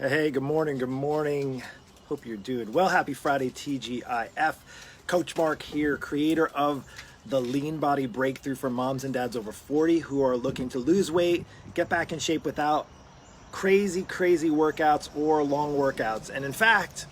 Hey, good morning, good morning. Hope you're doing well. Happy Friday, TGIF. Coach Mark here, creator of the Lean Body Breakthrough for moms and dads over 40 who are looking to lose weight, get back in shape without crazy workouts or long workouts. And in fact,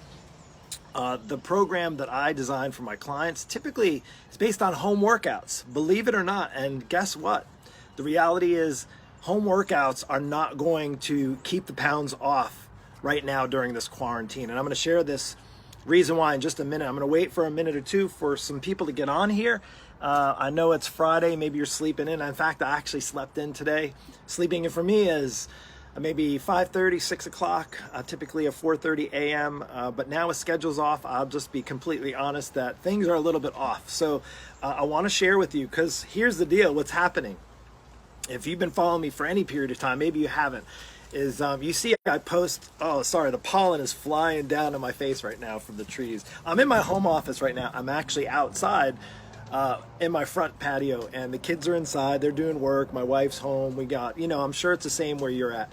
the program that I design for my clients typically is based on home workouts, believe it or not. And guess what? The reality is home workouts are not going to keep the pounds off right now during this quarantine. And I'm going to share this reason why in just a minute. I'm going to wait for a minute or two for some people to get on here. I know it's Friday, maybe you're sleeping in. In fact, I actually slept in today. Sleeping in for me is maybe 5:30, 6 o'clock, typically at 4:30 a.m. But now with schedules off, I'll just be completely honest that things are a little bit off. So I want to share with you, because here's the deal, what's happening. If you've been following me for any period of time, maybe you haven't, is you see I post, oh sorry, the pollen is flying down in my face right now from the trees. I'm in my home office right now. I'm actually outside in my front patio, and the kids are inside, they're doing work, my wife's home, we got, I'm sure it's the same where you're at.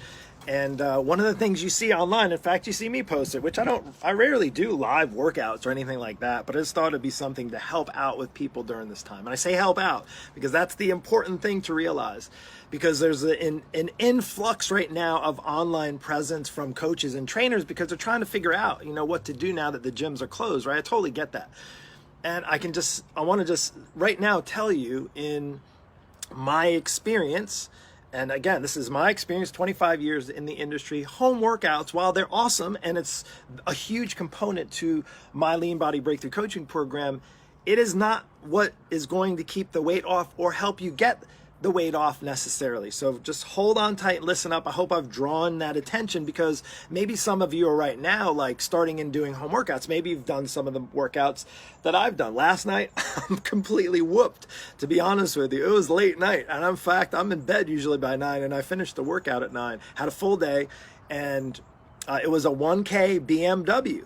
And one of the things you see online, in fact, you see me post it, which I rarely do live workouts or anything like that, but I just thought it'd be something to help out with people during this time. And I say help out because that's the important thing to realize, because there's an influx right now of online presence from coaches and trainers because they're trying to figure out, what to do now that the gyms are closed, right? I totally get that. And I want to just right now tell you, in my experience, and again, this is my experience, 25 years in the industry, home workouts, while they're awesome and it's a huge component to my Lean Body Breakthrough coaching program, it is not what is going to keep the weight off or help you get the weight off necessarily. So just hold on tight, listen up. I hope I've drawn that attention, because maybe some of you are right now like starting and doing home workouts. Maybe you've done some of the workouts that I've done. Last night, I'm completely whooped, to be honest with you. It was late night, and in fact, I'm in bed usually by 9, and I finished the workout at 9, had a full day, and it was a 1K BMW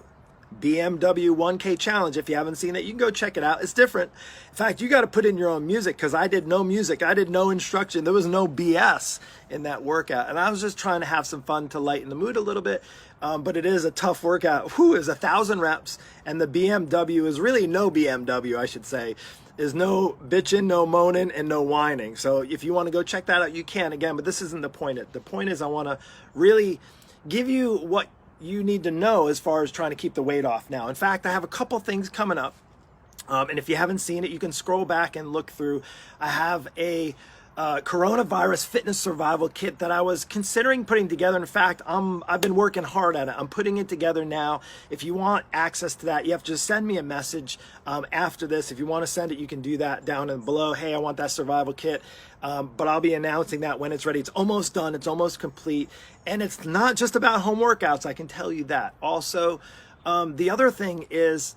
1K challenge. If you haven't seen it, you can go check it out. It's different. In fact, you got to put in your own music, because I did no music. I did no instruction. There was no BS in that workout. And I was just trying to have some fun to lighten the mood a little bit. But it is a tough workout. It's 1,000 reps. And the BMW is really no BMW, I should say. There's no bitching, no moaning, and no whining. So if you want to go check that out, you can. Again, but this isn't the point. The point is I want to really give you what you need to know as far as trying to keep the weight off now. In fact, I have a couple things coming up. And if you haven't seen it, you can scroll back and look through. I have a coronavirus fitness survival kit that I was considering putting together. In fact, I've been working hard at it. I'm putting it together now. If you want access to that, you have to just send me a message after this. If you want to send it, you can do that down and below. Hey, I want that survival kit. But I'll be announcing that when it's ready. It's almost done. It's almost complete. And it's not just about home workouts, I can tell you that. Also, the other thing is,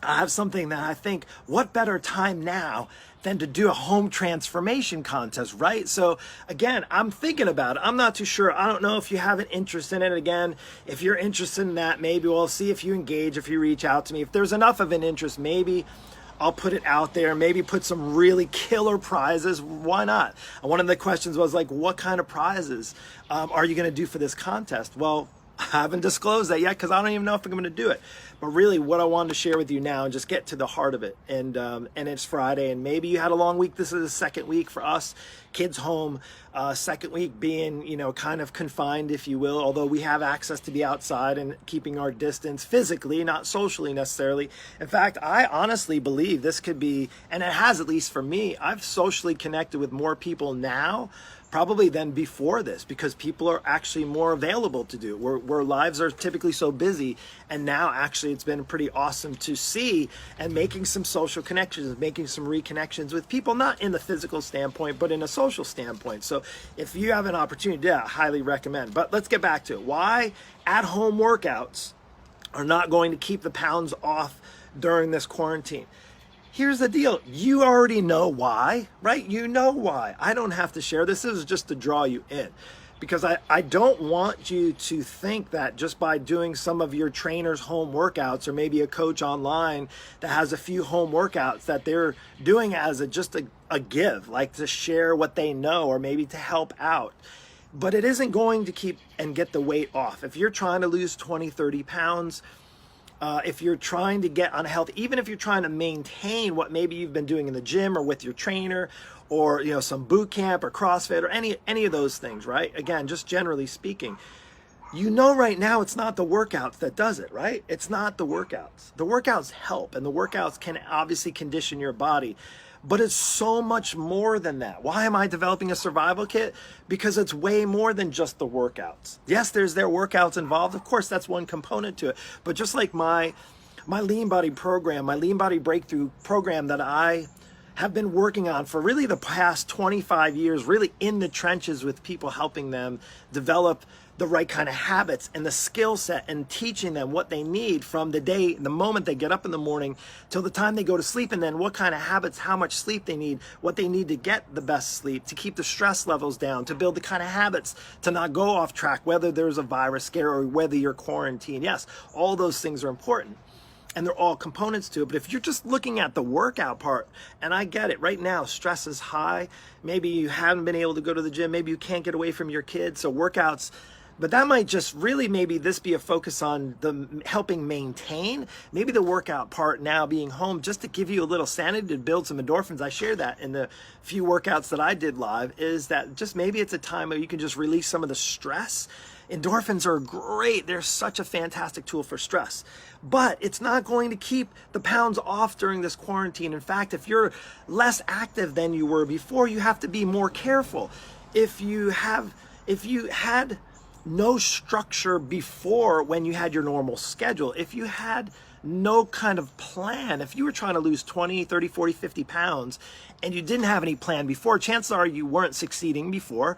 I have something that I think, what better time now than to do a home transformation contest, right? So again, I'm thinking about it. I'm not too sure. I don't know if you have an interest in it. Again, if you're interested in that, maybe we'll see if you engage, if you reach out to me. If there's enough of an interest, maybe I'll put it out there, maybe put some really killer prizes. Why not? One of the questions was like, what kind of prizes are you gonna do for this contest? Well, I haven't disclosed that yet, because I don't even know if I'm going to do it. But really, what I wanted to share with you now and just get to the heart of it. And it's Friday, and maybe you had a long week. This is the second week for us, kids home. Second week being, kind of confined, if you will. Although we have access to be outside and keeping our distance physically, not socially necessarily. In fact, I honestly believe this could be, and it has, at least for me, I've socially connected with more people now probably than before this, because people are actually more available to do it. Where lives are typically so busy, and now actually it's been pretty awesome to see, and making some social connections, making some reconnections with people, not in the physical standpoint, but in a social standpoint. So if you have an opportunity, I highly recommend. But let's get back to it. Why at-home workouts are not going to keep the pounds off during this quarantine. Here's the deal. You already know why, right? You know why. I don't have to share. This is just to draw you in, because I don't want you to think that just by doing some of your trainer's home workouts, or maybe a coach online that has a few home workouts, that they're doing as just a give, like to share what they know, or maybe to help out. but it isn't going to keep and get the weight off. If you're trying to lose 20, 30 pounds, if you're trying to get unhealthy, even if you're trying to maintain what maybe you've been doing in the gym or with your trainer, or some boot camp or CrossFit or any of those things, right? Again, just generally speaking, right now it's not the workouts that does it, right? It's not the workouts. The workouts help, and the workouts can obviously condition your body, but it's so much more than that. Why am I developing a survival kit? Because it's way more than just the workouts. Yes, there's workouts involved. Of course, that's one component to it. But just like my lean body program, my lean body breakthrough program that I have been working on for really the past 25 years, really in the trenches with people, helping them develop the right kind of habits and the skill set, and teaching them what they need from the moment they get up in the morning till the time they go to sleep, and then what kind of habits, how much sleep they need, what they need to get the best sleep, to keep the stress levels down, to build the kind of habits to not go off track, whether there's a virus scare or whether you're quarantined. Yes, all those things are important, and they're all components to it. But if you're just looking at the workout part, and I get it, right now stress is high, maybe you haven't been able to go to the gym, maybe you can't get away from your kids, so workouts, but that might just really, maybe this be a focus on the helping maintain, maybe the workout part now being home, just to give you a little sanity, to build some endorphins. I share that in the few workouts that I did live, is that just maybe it's a time where you can just release some of the stress. Endorphins are great. They're such a fantastic tool for stress, but it's not going to keep the pounds off during this quarantine. In fact, if you're less active than you were before, you have to be more careful. If you had no structure before, when you had your normal schedule, if you had no kind of plan, if you were trying to lose 20, 30, 40, 50 pounds and you didn't have any plan before, chances are you weren't succeeding before.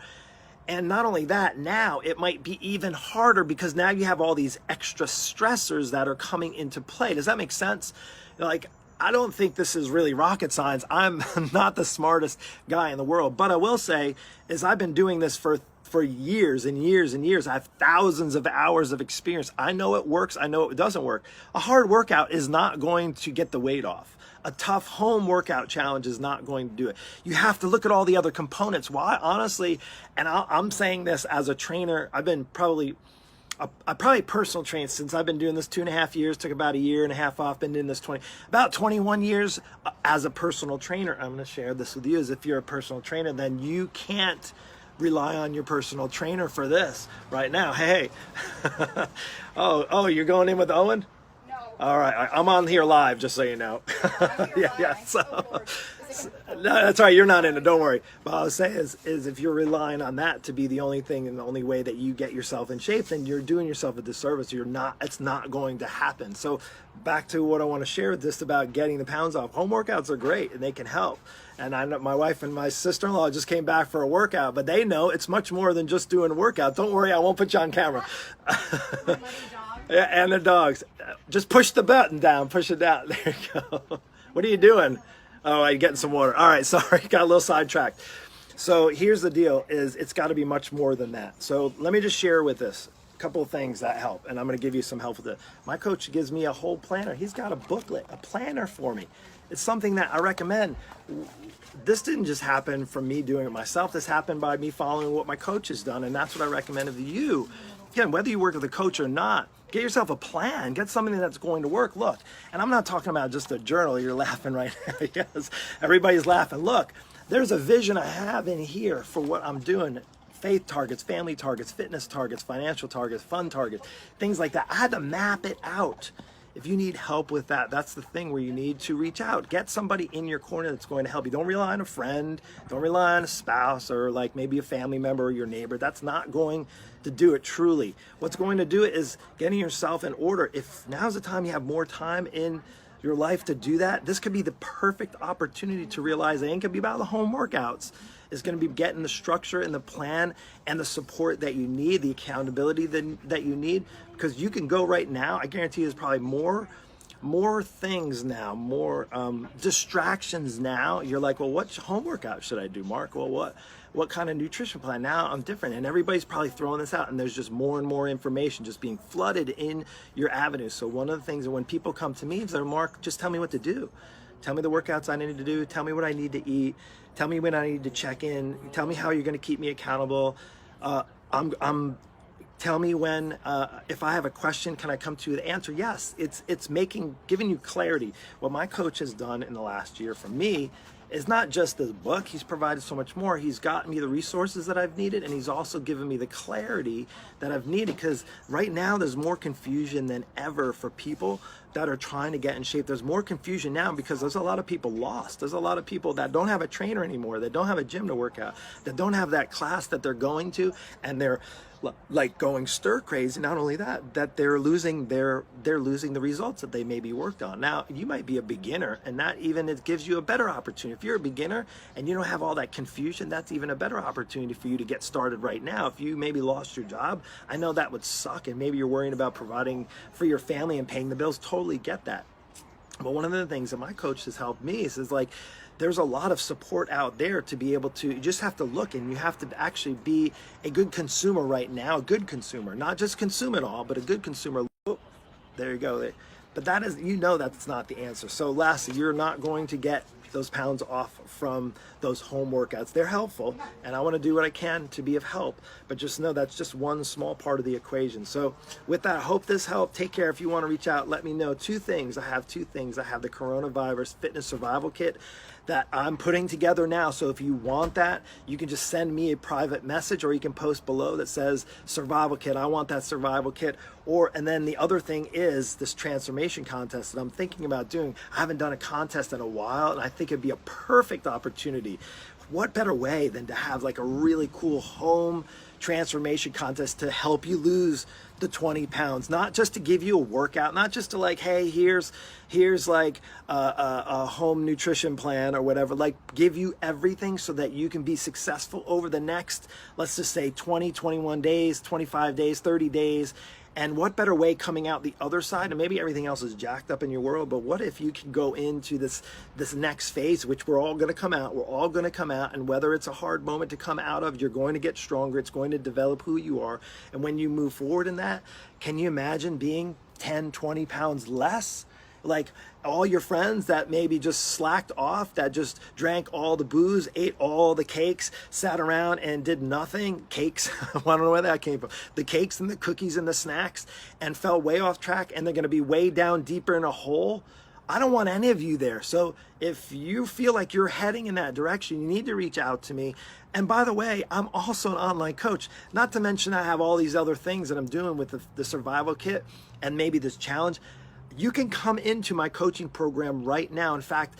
And not only that, now it might be even harder, because now you have all these extra stressors that are coming into play. Does that make sense? Like, I don't think this is really rocket science. I'm not the smartest guy in the world, but I will say is I've been doing this for years and years and years. I have thousands of hours of experience. I know it works. I know it doesn't work. A hard workout is not going to get the weight off. A tough home workout challenge is not going to do it. You have to look at all the other components. Why? Honestly, and I'm saying this as a trainer, I've been probably personal trained since I've been doing this 2.5 years, took about 1.5 years off, been doing this about 21 years as a personal trainer. I'm going to share this with you, as if you're a personal trainer, then you can't rely on your personal trainer for this right now. Hey, oh, you're going in with Owen? No. All right, I'm on here live, just so you know. Yeah. So, no, that's all right. You're not in it. Don't worry. But I was saying is if you're relying on that to be the only thing and the only way that you get yourself in shape, then you're doing yourself a disservice. It's not going to happen. So back to what I want to share with this about getting the pounds off. Home workouts are great and they can help. And I know my wife and my sister-in-law just came back for a workout, but they know it's much more than just doing a workout. Don't worry, I won't put you on camera. Yeah, and the dogs. Just push the button down, push it down. There you go. What are you doing? Oh, I'm getting some water. All right, sorry, got a little sidetracked. So here's the deal, is it's got to be much more than that. So let me just share with this a couple of things that help, and I'm going to give you some help with it. My coach gives me a whole planner. He's got a booklet, a planner for me. It's something that I recommend. This didn't just happen from me doing it myself. This happened by me following what my coach has done, and that's what I recommend of you. Again, whether you work with a coach or not, get yourself a plan. Get something that's going to work. Look, and I'm not talking about just a journal. You're laughing right now. Yes, everybody's laughing. Look, there's a vision I have in here for what I'm doing. Faith targets, family targets, fitness targets, financial targets, fun targets, things like that. I had to map it out. If you need help with that, that's the thing where you need to reach out. Get somebody in your corner that's going to help you. Don't rely on a friend. Don't rely on a spouse or like maybe a family member or your neighbor. That's not going to do it truly. What's going to do it is getting yourself in order. If now's the time you have more time in your life to do that, this could be the perfect opportunity to realize it ain't gonna be about the home workouts. It's going to be getting the structure and the plan and the support that you need, the accountability that you need, because you can go right now. I guarantee there's probably more things now, more distractions now. You're like, well, what home workout should I do, Mark? Well, what kind of nutrition plan? Now I'm different, and everybody's probably throwing this out, and there's just more and more information just being flooded in your avenues. So one of the things that when people come to me and say, Mark, just tell me what to do. Tell me the workouts I need to do. Tell me what I need to eat. Tell me when I need to check in. Tell me how you're going to keep me accountable. I'm tell me when, if I have a question, can I come to you with the answer? Yes, it's giving you clarity. What my coach has done in the last year for me is not just the book. He's provided so much more. He's gotten me the resources that I've needed, and he's also given me the clarity that I've needed, because right now there's more confusion than ever for people that are trying to get in shape. There's more confusion now because there's a lot of people lost. There's a lot of people that don't have a trainer anymore, that don't have a gym to work out, that don't have that class that they're going to, and they're like going stir crazy. Not only that, they're losing the results that they maybe worked on. Now, you might be a beginner, and that even it gives you a better opportunity. If you're a beginner and you don't have all that confusion, that's even a better opportunity for you to get started right now. If you maybe lost your job, I know that would suck, and maybe you're worrying about providing for your family and paying the bills. Totally get that. But one of the things that my coach has helped me is like, there's a lot of support out there to be able to, you just have to look, and you have to actually be a good consumer right now, a good consumer, not just consume it all, but a good consumer. Oh, there you go. But that is, that's not the answer. So lastly, you're not going to get those pounds off from those home workouts. They're helpful, and I want to do what I can to be of help, but just know that's just one small part of the equation. So with that, I hope this helped. Take care. If you want to reach out, let me know. Two things. I have the Coronavirus Fitness Survival Kit that I'm putting together now. So if you want that, you can just send me a private message, or you can post below that says survival kit. I want that survival kit. And then the other thing is this transformation contest that I'm thinking about doing. I haven't done a contest in a while, and I think it'd be a perfect opportunity. What better way than to have like a really cool home transformation contest to help you lose the 20 pounds, not just to give you a workout, not just to like, hey, here's like a home nutrition plan or whatever, like give you everything so that you can be successful over the next, let's just say 20, 21 days, 25 days, 30 days. And what better way coming out the other side? And maybe everything else is jacked up in your world, but what if you can go into this next phase, which we're all going to come out. We're all going to come out, and whether it's a hard moment to come out of, you're going to get stronger. It's going to develop who you are. And when you move forward in that, can you imagine being 10, 20 pounds less? Like all your friends that maybe just slacked off, that just drank all the booze, ate all the cakes, sat around and did nothing. Cakes, I don't know where that came from. The cakes and the cookies and the snacks, and fell way off track, and they're going to be way down deeper in a hole. I don't want any of you there. So if you feel like you're heading in that direction, you need to reach out to me. And by the way, I'm also an online coach. Not to mention I have all these other things that I'm doing with the survival kit and maybe this challenge. You can come into my coaching program right now. In fact,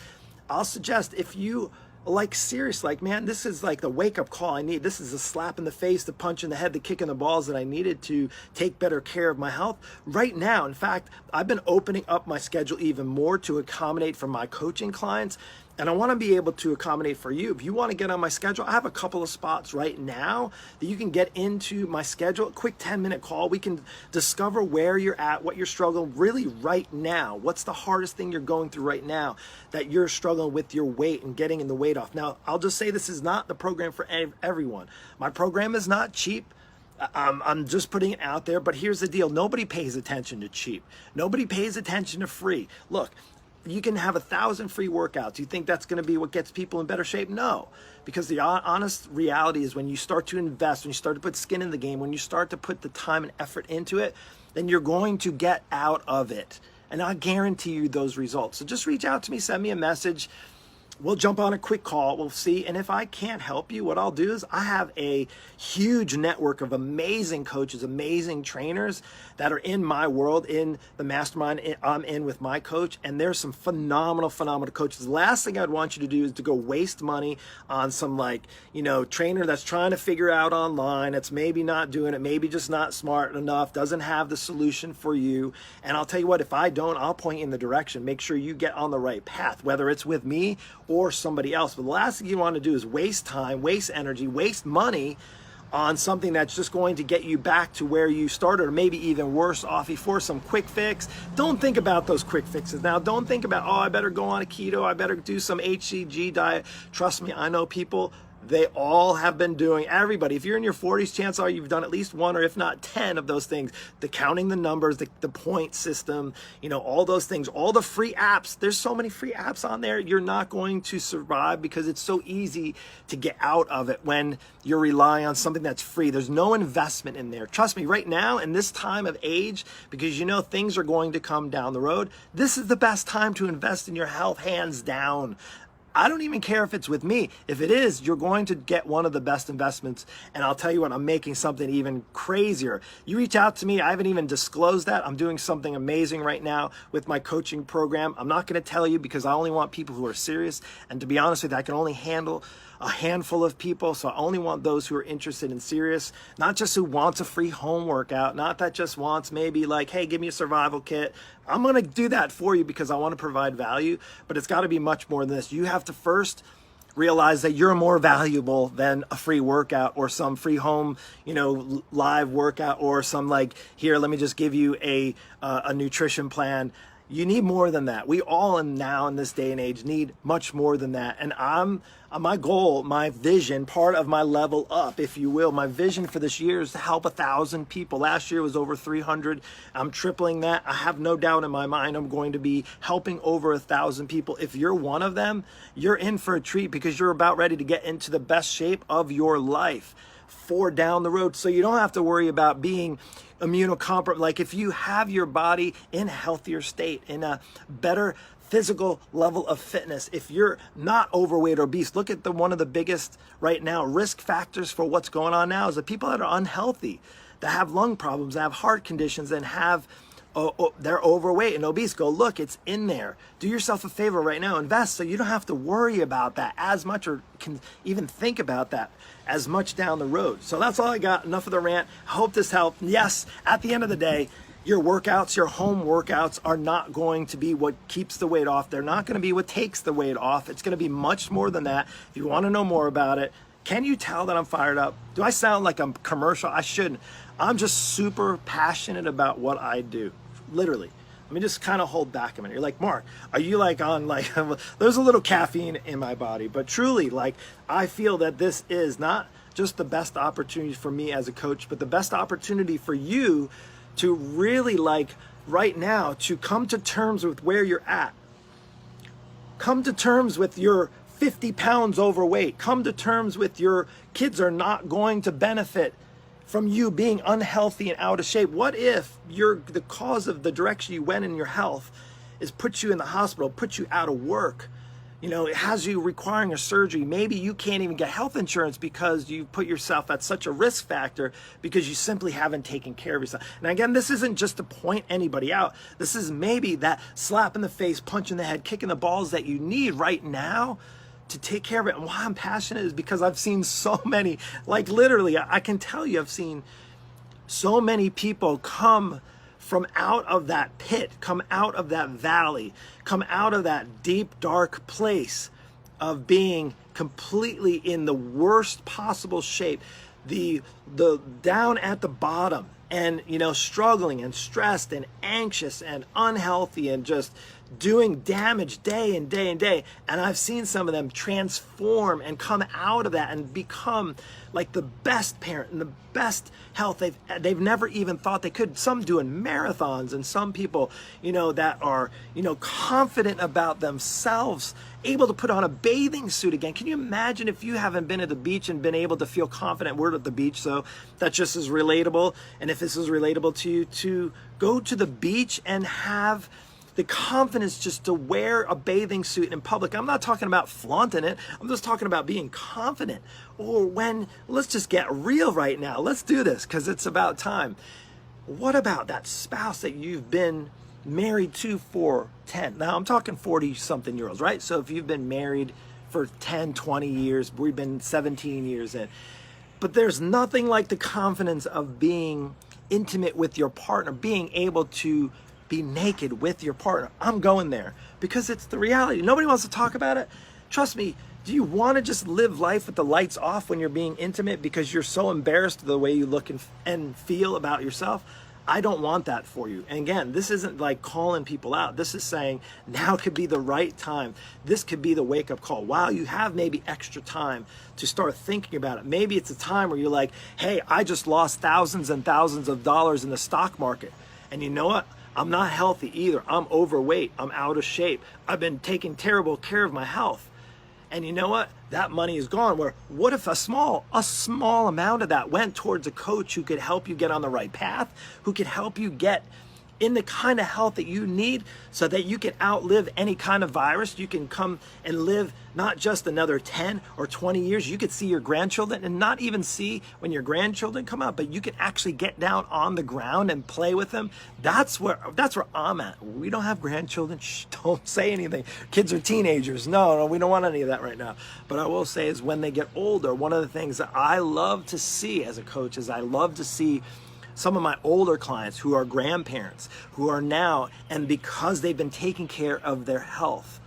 I'll suggest, if you like serious, like, man, this is like the wake-up call I need. This is a slap in the face, the punch in the head, the kick in the balls that I needed to take better care of my health right now. In fact, I've been opening up my schedule even more to accommodate for my coaching clients. And I want to be able to accommodate for you. If you want to get on my schedule, I have a couple of spots right now that you can get into my schedule. A quick 10-minute call. We can discover where you're at, what you're struggling really right now. What's the hardest thing you're going through right now that you're struggling with your weight and getting in the weight off. Now, I'll just say this is not the program for everyone. My program is not cheap. I'm just putting it out there, but here's the deal. Nobody pays attention to cheap. Nobody pays attention to free. Look, you can have 1,000 free workouts. You think that's going to be what gets people in better shape? No, because the honest reality is when you start to invest, when you start to put skin in the game, when you start to put the time and effort into it, then you're going to get out of it. And I guarantee you those results. So just reach out to me, send me a message. We'll jump on a quick call. We'll see. And if I can't help you, what I'll do is I have a huge network of amazing coaches, amazing trainers that are in my world, in the mastermind I'm in with my coach. And there's some phenomenal coaches. The last thing I'd want you to do is to go waste money on some trainer that's trying to figure out online. That's maybe not doing it, maybe just not smart enough, doesn't have the solution for you. And I'll tell you what, if I don't, I'll point you in the direction. Make sure you get on the right path, whether it's with me or somebody else. But the last thing you want to do is waste time, waste energy, waste money on something that's just going to get you back to where you started, or maybe even worse off for some quick fix. Don't think about those quick fixes. Now, don't think about, oh, I better go on a keto, I better do some HCG diet. Trust me, I know people They all have been doing, everybody. If you're in your 40s, chances are you've done at least one or if not 10 of those things. The counting the numbers, the point system, you know, all those things, all the free apps. There's so many free apps on there. You're not going to survive because it's so easy to get out of it when you're relying on something that's free. There's no investment in there. Trust me, right now in this time of age, because you know things are going to come down the road, this is the best time to invest in your health, hands down. I don't even care if it's with me. If it is, you're going to get one of the best investments. And I'll tell you what, I'm making something even crazier. You reach out to me, I haven't even disclosed that. I'm doing something amazing right now with my coaching program. I'm not going to tell you because I only want people who are serious. And to be honest with you, I can only handle a handful of people. So I only want those who are interested in serious, not just who wants a free home workout, not that just wants maybe like, hey, give me a survival kit. I'm going to do that for you because I want to provide value, but it's got to be much more than this. You have to first realize that you're more valuable than a free workout or some free home, you know, live workout or some like, here, let me just give you a nutrition plan. You need more than that. We all now in this day and age need much more than that. And my goal, my vision, part of my level up, if you will, my vision for this year is to help 1,000 people. Last year was over 300. I'm tripling that. I have no doubt in my mind I'm going to be helping over 1,000 people. If you're one of them, you're in for a treat because you're about ready to get into the best shape of your life for down the road. So you don't have to worry about being immunocompromised. Like if you have your body in a healthier state, in a better physical level of fitness, if you're not overweight or obese, look at one of the biggest right now risk factors for what's going on now is the people that are unhealthy, that have lung problems, that have heart conditions, and have they're overweight and obese. Go look, it's in there. Do yourself a favor right now, invest so you don't have to worry about that as much or can even think about that as much down the road. So that's all I got. Enough of the rant. I hope this helped. Yes, at the end of the day, your workouts, your home workouts are not going to be what keeps the weight off. They're not going to be what takes the weight off. It's going to be much more than that. If you want to know more about it, can you tell that I'm fired up? Do I sound like I'm commercial? I shouldn't. I'm just super passionate about what I do. Literally. Let me just kind of hold back a minute. You're like, Mark, are you like on like, there's a little caffeine in my body, but truly, like, I feel that this is not just the best opportunity for me as a coach, but the best opportunity for you to really, like, right now, to come to terms with where you're at. Come to terms with your 50 pounds overweight. Come to terms with your kids are not going to benefit from you being unhealthy and out of shape. What if the cause of the direction you went in your health is put you in the hospital, put you out of work? You know, it has you requiring a surgery. Maybe you can't even get health insurance because you put yourself at such a risk factor because you simply haven't taken care of yourself. And again, this isn't just to point anybody out. This is maybe that slap in the face, punch in the head, kick in the balls that you need right now to take care of it. And why I'm passionate is because I've seen so many, like literally, I can tell you, I've seen so many people come from out of that pit, come out of that valley, come out of that deep, dark place of being completely in the worst possible shape, the down at the bottom, and, you know, struggling and stressed and anxious and unhealthy and just doing damage day and day and day. And I've seen some of them transform and come out of that and become like the best parent and the best health they've never even thought they could. Some doing marathons, and some people, you know, that are, you know, confident about themselves, able to put on a bathing suit again. Can you imagine if you haven't been at the beach and been able to feel confident? We're at the beach, so that just is relatable. And if this is relatable to you, to go to the beach and have the confidence just to wear a bathing suit in public. I'm not talking about flaunting it. I'm just talking about being confident. Or when, let's just get real right now. Let's do this because it's about time. What about that spouse that you've been married to for 10? Now I'm talking 40-something year olds, right? So if you've been married for 10, 20 years, we've been 17 years in. But there's nothing like the confidence of being intimate with your partner, being able to be naked with your partner. I'm going there because it's the reality. Nobody wants to talk about it. Trust me. Do you want to just live life with the lights off when you're being intimate because you're so embarrassed of the way you look and feel about yourself? I don't want that for you. And again, this isn't like calling people out. This is saying now could be the right time. This could be the wake-up call. Wow, you have maybe extra time to start thinking about it. Maybe it's a time where you're like, hey, I just lost thousands and thousands of dollars in the stock market. And you know what? I'm not healthy either. I'm overweight. I'm out of shape. I've been taking terrible care of my health. And you know what? That money is gone. Where what if a small amount of that went towards a coach who could help you get on the right path, who could help you get in the kind of health that you need so that you can outlive any kind of virus. You can come and live not just another 10 or 20 years. You could see your grandchildren and not even see when your grandchildren come out, but you can actually get down on the ground and play with them. That's where I'm at. We don't have grandchildren. Shh, don't say anything. Kids are teenagers. No, we don't want any of that right now. But I will say is when they get older, one of the things that I love to see as a coach is I love to see some of my older clients who are grandparents, who are now, and because they've been taking care of their health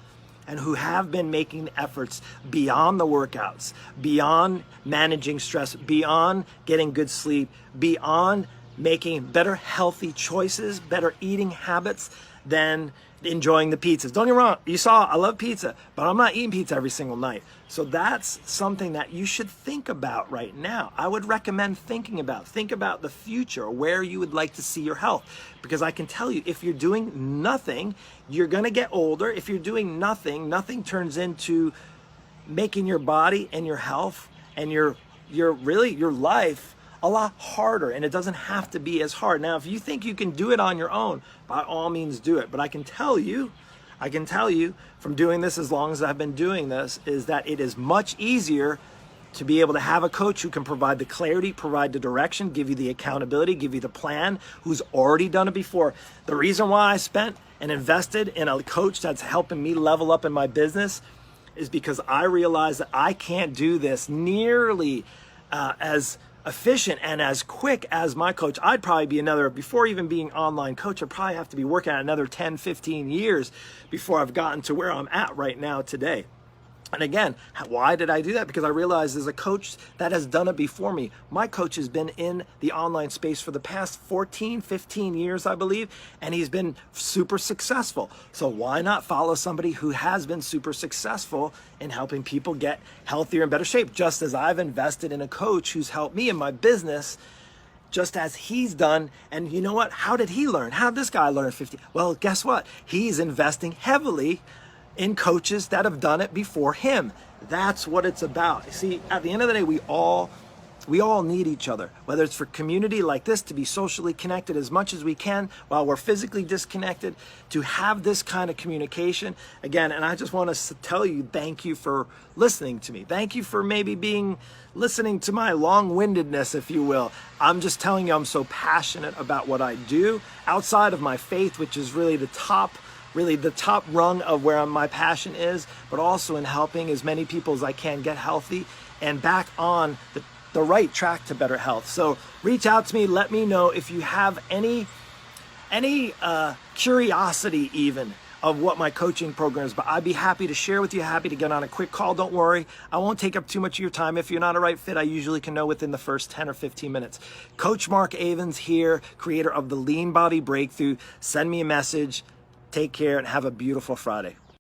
and who have been making efforts beyond the workouts, beyond managing stress, beyond getting good sleep, beyond making better healthy choices, better eating habits than enjoying the pizzas. Don't get me wrong, you saw I love pizza, but I'm not eating pizza every single night. So that's something that you should think about right now. I would recommend thinking about. Think about the future, where you would like to see your health. Because I can tell you, if you're doing nothing, you're gonna get older. If you're doing nothing, nothing turns into making your body and your health and your life a lot harder, and it doesn't have to be as hard. Now, if you think you can do it on your own, by all means do it. But I can tell you from doing this as long as I've been doing this, is that it is much easier to be able to have a coach who can provide the clarity, provide the direction, give you the accountability, give you the plan, who's already done it before. The reason why I spent and invested in a coach that's helping me level up in my business is because I realized that I can't do this nearly as efficient and as quick as my coach. I'd probably be before even being online coach, I'd probably have to be working at another 10, 15 years before I've gotten to where I'm at right now today. And again, why did I do that? Because I realized as a coach that has done it before me. My coach has been in the online space for the past 14, 15 years, I believe, and he's been super successful. So why not follow somebody who has been super successful in helping people get healthier and better shape, just as I've invested in a coach who's helped me in my business, just as he's done. And you know what? How did he learn? How did this guy learn 50? Well, guess what? He's investing heavily in coaches that have done it before him. That's what it's about. See, at the end of the day, we all need each other, whether it's for community like this, to be socially connected as much as we can while we're physically disconnected, to have this kind of communication. Again, and I just want to tell you, thank you for listening to me. Thank you for listening to my long-windedness, if you will. I'm just telling you, I'm so passionate about what I do outside of my faith, which is really the top rung of where my passion is, but also in helping as many people as I can get healthy and back on the right track to better health. So reach out to me, let me know if you have any curiosity even of what my coaching program is, but I'd be happy to share with you, happy to get on a quick call. Don't worry, I won't take up too much of your time. If you're not a right fit, I usually can know within the first 10 or 15 minutes. Coach Mark Avens here, creator of the Lean Body Breakthrough. Send me a message. Take care and have a beautiful Friday.